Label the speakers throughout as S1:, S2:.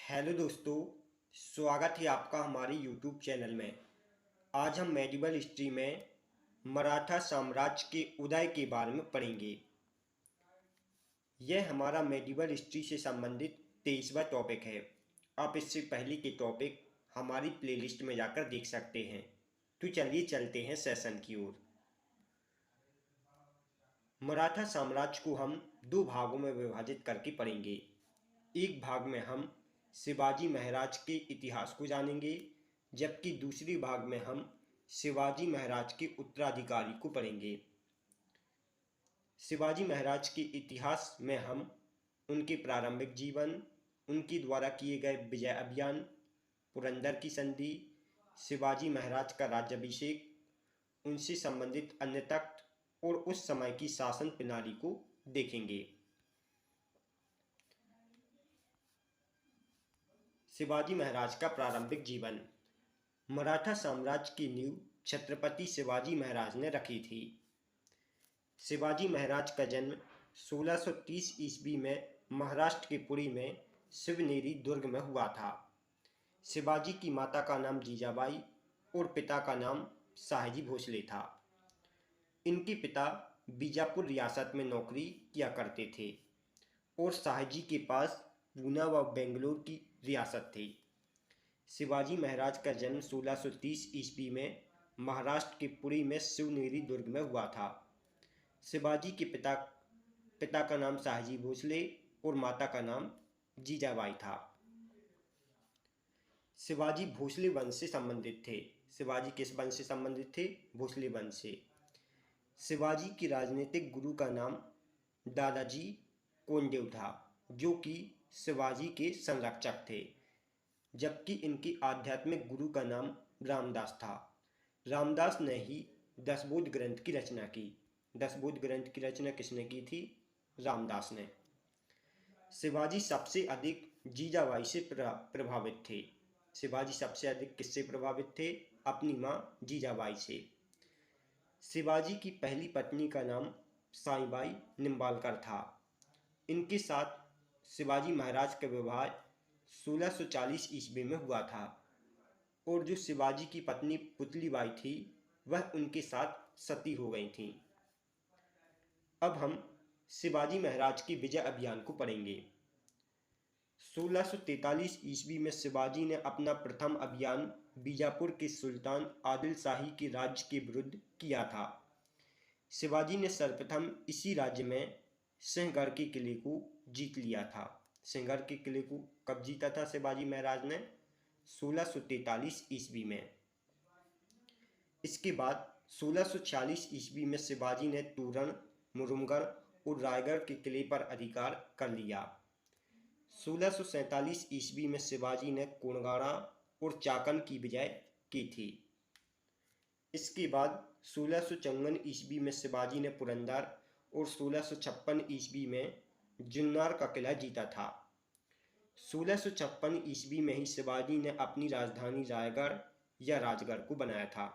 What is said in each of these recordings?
S1: Hello दोस्तों, स्वागत है आपका हमारे यूट्यूब चैनल में। आज हम मेडिवल हिस्ट्री में मराठा साम्राज्य के उदय के बारे में पढ़ेंगे। यह हमारा मेडिवल हिस्ट्री से संबंधित 23वां टॉपिक है। आप इससे पहले के टॉपिक हमारी प्लेलिस्ट में जाकर देख सकते हैं। तो चलिए चलते हैं सेशन की ओर। मराठा साम्राज्य को हम दो भागों में विभाजित करके पढ़ेंगे। एक भाग में हम शिवाजी महाराज के इतिहास को जानेंगे, जबकि दूसरी भाग में हम शिवाजी महाराज के उत्तराधिकारी को पढ़ेंगे। शिवाजी महाराज के इतिहास में हम उनके प्रारंभिक जीवन, उनके द्वारा किए गए विजय अभियान, पुरंदर की संधि, शिवाजी महाराज का राज्याभिषेक, उनसे संबंधित अन्य तथ्य और उस समय की शासन प्रणाली को देखेंगे। शिवाजी महाराज का प्रारंभिक जीवन। मराठा साम्राज्य की नींव छत्रपति शिवाजी महाराज ने रखी थी। शिवाजी महाराज का जन्म 1630 ईस्वी में महाराष्ट्र के पुरी में शिवनेरी दुर्ग में हुआ था। शिवाजी की माता का नाम जीजाबाई और पिता का नाम शाहजी भोसले था। इनके पिता बीजापुर रियासत में नौकरी किया करते थे और शाहजी के पास पूना व बेंगलोर की रियासत थी। शिवाजी महाराज का जन्म 1630 ईस्वी में महाराष्ट्र के पुरी में शिवनेरी दुर्ग में हुआ था। शिवाजी के पिता का नाम शाहजी भोसले और माता का नाम जीजाबाई था। शिवाजी भोसले वंश से संबंधित थे। शिवाजी किस वंश से संबंधित थे? भोसले वंश से। शिवाजी के राजनीतिक गुरु का नाम दादाजी कोंडदेव था, जो कि शिवाजी के संरक्षक थे, जबकि इनके आध्यात्मिक गुरु का नाम रामदास था। रामदास ने ही दशबोध ग्रंथ की रचना की। दशबोध ग्रंथ की रचना किसने की थी? रामदास ने। शिवाजी सबसे अधिक जीजाबाई से प्रभावित थे। शिवाजी सबसे अधिक किससे प्रभावित थे? अपनी मां जीजाबाई से। शिवाजी की पहली पत्नी का नाम साईबाई निम्बालकर था। इनके साथ शिवाजी महाराज का विवाह 1640 ईस्वी में हुआ था और जो शिवाजी की पत्नी पुतलीबाई थी वह उनके साथ सती हो गई थी। अब हम शिवाजी महाराज के विजय अभियान को पढ़ेंगे। 1643 ईस्वी में शिवाजी ने अपना प्रथम अभियान बीजापुर के सुल्तान आदिल शाही के राज्य के विरुद्ध किया था। शिवाजी ने सर्वप्रथम इसी राज्य में सिंहगढ़ के किले को जीत लिया था। सिंहगढ़ के किले को कब जीता था शिवाजी महाराज ने? 1643 ईस्वी में। इसके बाद 1646 ईस्वी में शिवाजी ने तोरण, मुरुमगढ़ और रायगढ़ के किले पर अधिकार कर लिया। 1647 ईस्वी में शिवाजी ने कोणगाड़ा और चाकन की विजय की थी। इसके बाद 1654 ईस्वी में शिवाजी ने पुरंदर और 1656 ईस्वी में जुन्नर का किला जीता था। 1656 ईस्वी में ही शिवाजी ने अपनी राजधानी रायगढ़ या राजगढ़ को बनाया था।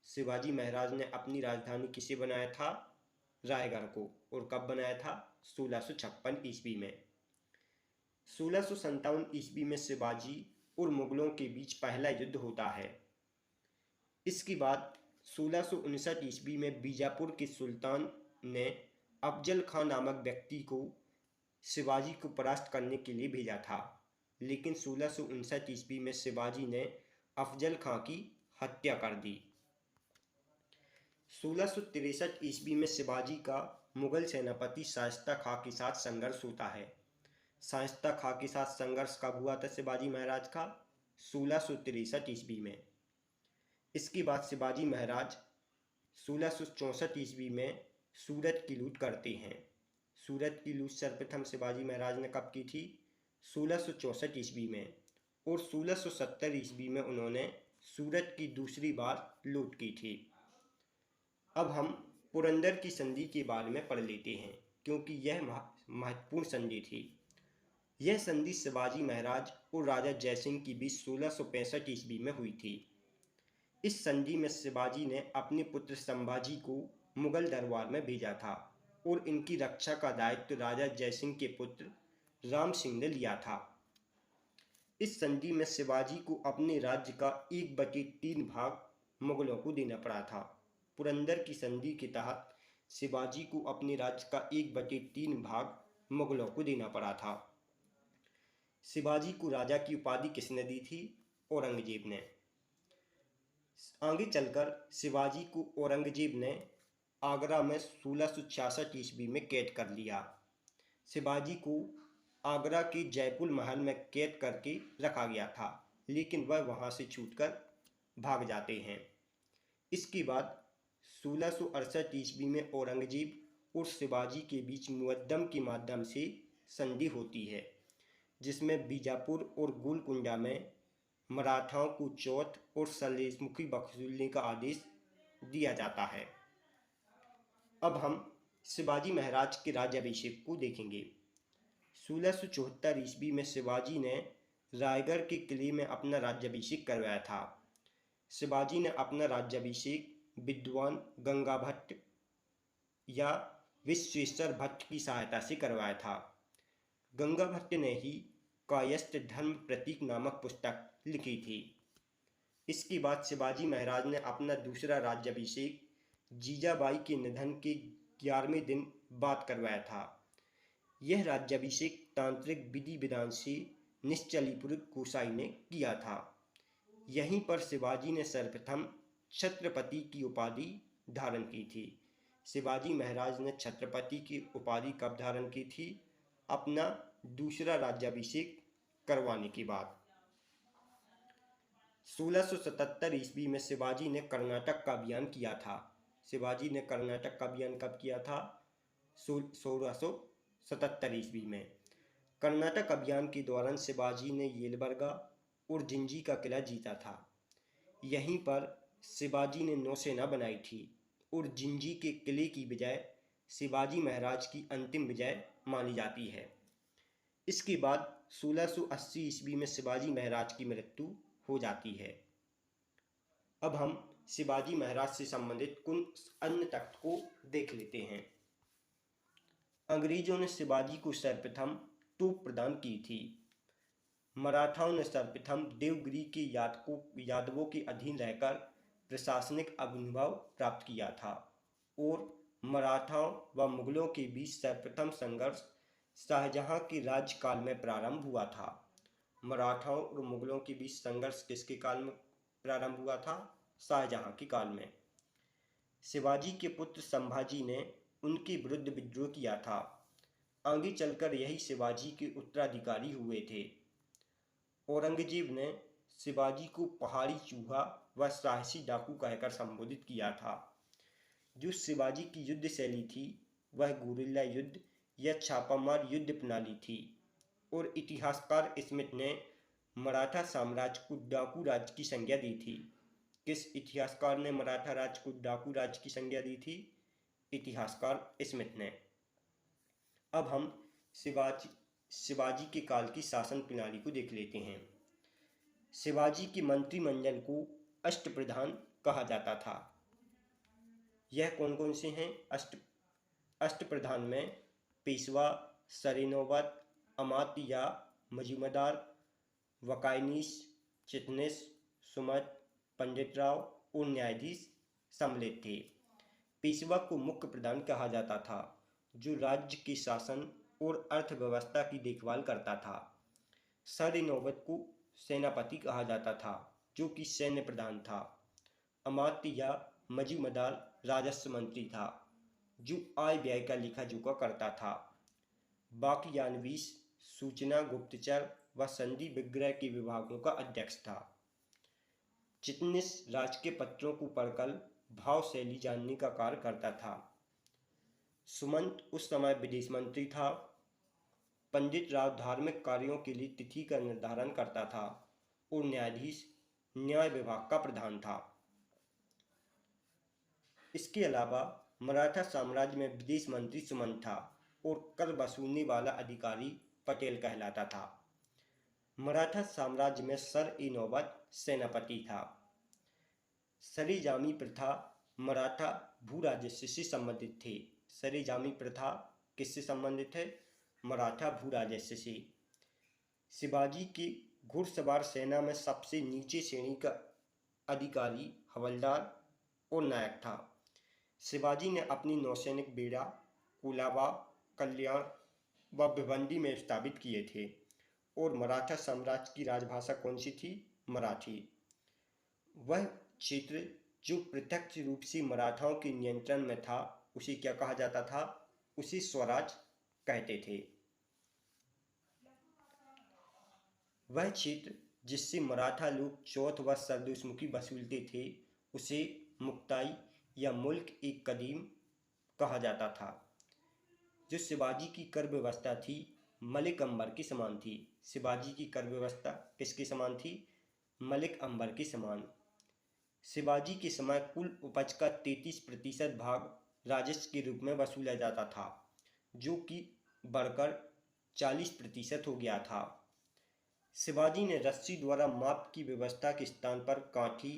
S1: शिवाजी महाराज ने अपनी राजधानी किसे बनाया था? रायगढ़ को। और कब बनाया था? 1656 ईस्वी में। 1657 ईस्वी में शिवाजी और मुगलों के बीच पहला युद्ध होता है। इसके बाद 1659 ईस्वी में बीजापुर के सुल्तान ने अफजल खां नामक व्यक्ति को शिवाजी को परास्त करने के लिए भेजा था, लेकिन 1659 ईस्वी में शिवाजी ने अफजल खां की हत्या कर दी। 1663 ईस्वी में शिवाजी का मुगल सेनापति शाइस्ता खां के साथ संघर्ष होता है। शाइस्ता खां के साथ संघर्ष कब हुआ था शिवाजी महाराज का? 1663 ईस्वी में। इसके बाद शिवाजी महाराज 1664 ईस्वी में सूरत की लूट करते हैं। सूरत की लूट सर्वप्रथम शिवाजी महाराज ने कब की थी? 1664 ईस्वी में। और 1670 ईस्वी में उन्होंने सूरत की दूसरी बार लूट की थी। अब हम पुरंदर की संधि के बारे में पढ़ लेते हैं, क्योंकि यह महत्वपूर्ण संधि थी। यह संधि शिवाजी महाराज और राजा जयसिंह के बीच 1665 ईस्वी में हुई थी। इस संधि में शिवाजी ने अपने पुत्र संभाजी को मुगल दरबार में भेजा था और इनकी रक्षा का दायित्व राजा जयसिंह के पुत्र राम सिंह ने लिया था। इस संधि में शिवाजी को अपने राज्य का 1/3 भाग मुगलों को देना पड़ा था। पुरंदर की संधि के तहत शिवाजी को अपने राज्य का 1/3 भाग मुगलों को देना पड़ा था। शिवाजी को राजा की उपाधि किसने दी थी? औरंगजेब ने। आगे चलकर शिवाजी को औरंगजेब ने आगरा में 1666 ईस्वी में कैद कर लिया। शिवाजी को आगरा के जयपुर महल में कैद करके रखा गया था, लेकिन वह वहां से छूटकर भाग जाते हैं। इसके बाद 1668 ईस्वी में औरंगजेब और शिवाजी के बीच मुकद्दम के माध्यम से संधि होती है, जिसमें बीजापुर और गोलकुंडा में मराठाओं को चौथ और सलेशमुखी वसूलने का आदेश दिया जाता है। अब हम शिवाजी महाराज के राज्याभिषेक को देखेंगे। 1674 ईस्वी में शिवाजी ने रायगढ़ के किले में अपना राज्याभिषेक करवाया था। शिवाजी ने अपना राज्याभिषेक विद्वान गंगा भट्ट या विश्वेश्वर भट्ट की सहायता से करवाया था। गंगा भट्ट ने ही कायस्थ धर्म प्रतीक नामक पुस्तक लिखी थी। इसके बाद शिवाजी महाराज ने अपना दूसरा राज्याभिषेक जीजाबाई के निधन के 11वें दिन बाद करवाया था। यह राज्याभिषेक तांत्रिक विधि विधान से निश्चलीपुर गोसाई ने किया था। यहीं पर शिवाजी ने सर्वप्रथम छत्रपति की उपाधि धारण की थी। शिवाजी महाराज ने छत्रपति की उपाधि कब धारण की थी? अपना दूसरा राज्याभिषेक करवाने के बाद। 1677 ईस्वी में शिवाजी ने कर्नाटक का अभियान किया था। शिवाजी ने कर्नाटक का अभियान कब किया था? 1677 ईस्वी में। कर्नाटक अभियान के दौरान शिवाजी ने येलबर्गा और जिंजी का किला जीता था। यहीं पर शिवाजी ने नौसेना बनाई थी और जिंजी के किले की विजय शिवाजी महाराज की अंतिम विजय मानी जाती है। इसके बाद 1680 ईस्वी में शिवाजी महाराज की मृत्यु हो जाती है। अब हम शिवाजी महाराज से संबंधित कुछ अन्य तथ्य को देख लेते हैं। अंग्रेजों ने शिवाजी को सर्वप्रथम तोप प्रदान की थी। मराठाओं ने सर्वप्रथम देवगिरी के यादवों के अधीन रहकर प्रशासनिक अभिनव प्राप्त किया था और मराठाओं व मुगलों के बीच सर्वप्रथम संघर्ष शाहजहां के राज्यकाल में प्रारंभ हुआ था। मराठाओं और मुगलों के बीच संघर्ष किसके काल में प्रारंभ हुआ था? शाहजहां के काल में। शिवाजी के पुत्र संभाजी ने उनके विरुद्ध विद्रोह किया था। आगे चलकर यही शिवाजी के उत्तराधिकारी हुए थे। औरंगजेब ने शिवाजी को पहाड़ी चूहा व साहसी डाकू कहकर संबोधित किया था। जो शिवाजी की युद्ध शैली थी वह गुरिल्ला युद्ध या छापामार युद्ध प्रणाली थी और इतिहासकार स्मिथ ने मराठा साम्राज्य को डाकू राज्य की संज्ञा दी थी। किस इतिहासकार ने मराठा राज्य को डाकू राज्य की संज्ञा दी थी? इतिहासकार स्मिथ ने। अब हम शिवाजी के काल की शासन प्रणाली को देख लेते हैं। शिवाजी के मंत्रिमंडल को अष्टप्रधान कहा जाता था। यह कौन कौन से हैं? अष्टप्रधान में पेशवा, सरेनोबत, अमात्य या मजूमदार, वकायनीस, चिटनिस, सुमत, पंडितराव और न्यायाधीश सम्मिलित थे। पेशवा को मुख्य प्रधान कहा जाता था, जो राज्य के शासन और अर्थव्यवस्था की देखभाल करता था। सरेनोबत को सेनापति कहा जाता था, जो कि सैन्य प्रधान था। अमात्य या मजूमदार राजस्व मंत्री था, जो आय व्यय का लेखा जोखा करता था। बाकियानवीस सूचना, गुप्तचर व संधि विग्रह के विभागों का अध्यक्ष था। चिटनिस राज के पत्रों को पढ़कर भाव शैली जानने का कार्य करता था। सुमंत उस समय विदेश मंत्री था। पंडित राव धार्मिक कार्यों के लिए तिथि का निर्धारण करता था और न्यायाधीश न्याय विभाग का प्रधान था। इसके अलावा मराठा साम्राज्य में विदेश मंत्री सुमंत था और कर वसूलने वाला अधिकारी पटेल कहलाता था। मराठा साम्राज्य में सर-ए-नौबत सेनापति था। सरेजामी प्रथा मराठा भू राजस्व से संबंधित थे। सरेजामी प्रथा किससे संबंधित है? मराठा भू राजस्व से। शिवाजी के घुड़सवार सेना में सबसे नीचे श्रेणी का अधिकारी हवलदार और नायक था। शिवाजी ने अपनी नौसैनिक बेड़ा कुलाबा, कल्याण व भिवंडी में स्थापित किए थे और मराठा साम्राज्य की राजभाषा कौन सी थी? मराठी। वह क्षेत्र जो प्रत्यक्ष रूप से मराठाओं के नियंत्रण में था उसे क्या कहा जाता था? उसे स्वराज कहते थे। वह क्षेत्र जिससे मराठा लोग चौथ व सरदोषमुखी वसूलते थे उसे मुक्ताई या मुल्क एक कदीम कहा जाता था। जो शिवाजी की कर व्यवस्था थी मलिक अंबर के समान थी। शिवाजी की कर व्यवस्था किसके समान थी? मलिक अंबर के समान। शिवाजी के समय कुल उपज का 33% भाग राजस्व के रूप में वसूला जाता था, जो कि बढ़कर 40% हो गया था। शिवाजी ने रस्सी द्वारा माप की व्यवस्था के स्थान पर काठी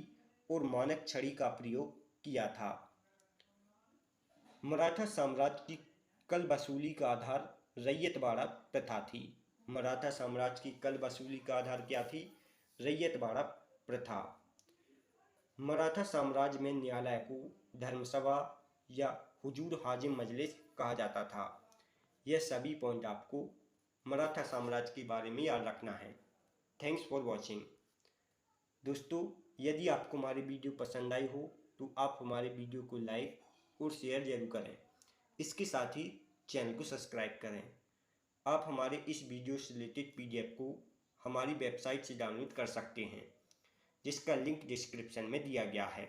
S1: और मानक छड़ी का प्रयोग किया था। मराठा साम्राज्य की कल वसूली का आधार रैयतवाड़ा प्रथा थी। मराठा साम्राज्य की कल वसूली का आधार क्या थी? रैयतवाड़ा प्रथा। मराठा साम्राज्य में न्यायालय को धर्मसभा या हुजूर हाजिम मजलिस कहा जाता था। यह सभी पॉइंट आपको मराठा साम्राज्य के बारे में याद रखना है। Thanks for watching. दोस्तों, यदि आपको हमारी वीडियो पसंद आई हो तो आप हमारे वीडियो को लाइक और शेयर जरूर करें। इसके साथ ही चैनल को सब्सक्राइब करें। आप हमारे इस वीडियो से रिलेटेड PDF को हमारी वेबसाइट से डाउनलोड कर सकते हैं, जिसका लिंक डिस्क्रिप्शन में दिया गया है।